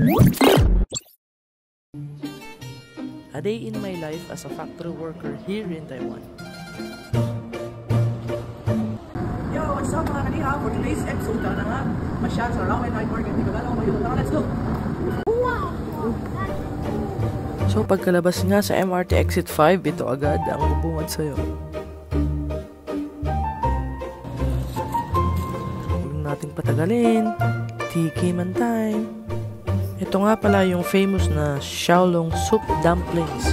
A day in my life as a factory worker here in Taiwan. Yo, what's up mga kaniha? For today's episode na nga, masyad sa Ramen Night Market. Di ba gano'n? Let's go! So pagkalabas nga sa MRT Exit 5, ito agad ang bubungad sa'yo. Huwag nating patagalin. Tiki man time. Ito nga pala yung famous na Xiaolong Soup Dumplings.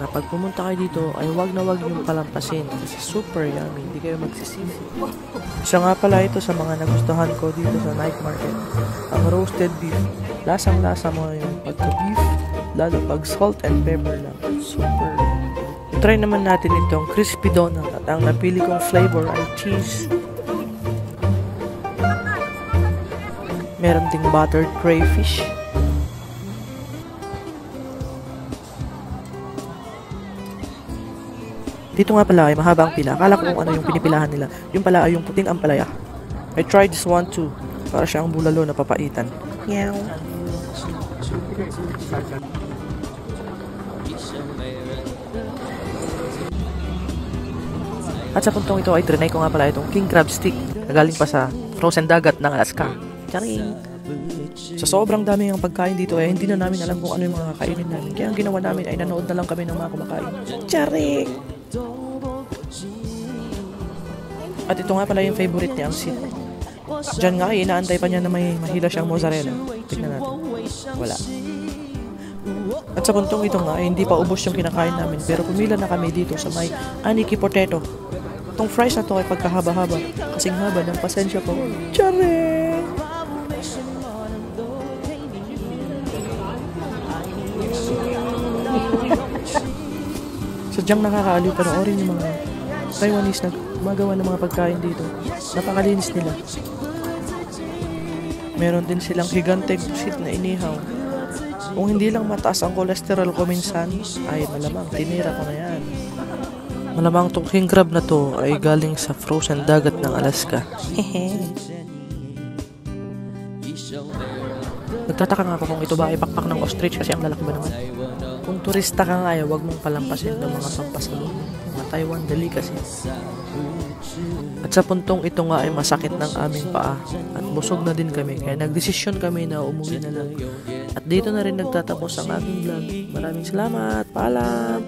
Na pag pumunta kayo dito ay wag na wag yung palampasin kasi super yummy, hindi kayo magsisisi. Isa nga pala ito sa mga nagustuhan ko dito sa night market, ang roasted beef. Lasang-lasa mo yung pagka-beef, lalo pag salt and pepper lang. Super. Try naman natin itong crispy donut at ang napili kong flavor ay cheese. Meron ding buttered crayfish. Dito nga pala ay mahaba ang pila. Akala ko kung ano yung pinipilahan nila. Yung pala ay yung puting ampalaya. I tried this one too. Para siyang bulalo na papaitan. Meow. At sa puntong ito ay trinay ko nga pala itong king crab stick na galing pa sa frozen dagat ng Alaska. Charing! Sa sobrang dami ng pagkain dito ay hindi na namin alam kung ano yung mga kakainin namin. Kaya ang ginawa namin ay nanood na lang kami ng mga kumakain. Charing! At ito nga pala yung favorite niya, ang sit. Diyan nga ay inaantay pa niya na may mahila siyang mozzarella. Tignan natin. Wala. At sa puntong ito nga ay hindi pa ubos yung kinakain namin pero pumila na kami dito sa may aniki potato. Itong fries na to ay pagkahaba-haba kasing haba ng pasensya ko. Charing! Sadyang nakakaaliw panoorin yung mga Taiwanese na gumagawa ng mga pagkain dito. Napakalinis nila. Meron din silang higanteng pusit na inihaw. Kung hindi lang mataas ang kolesterol ko minsan, ay malamang tinira ko na yan. Malamang tong king crab na to ay galing sa frozen dagat ng Alaska. Nagtataka nga ako kung ito ba ay pakpak ng ostrich kasi ang lalaki ba naman. Kung turista ka nga ay huwag mong palampasin ng mga pampasalubong, mga Taiwan delicacies. At sa puntong ito nga ay masakit ng aming paa at busog na din kami kaya nagdesisyon kami na umuwi na lang. At dito na rin nagtatapos ang aking vlog. Maraming salamat, paalam!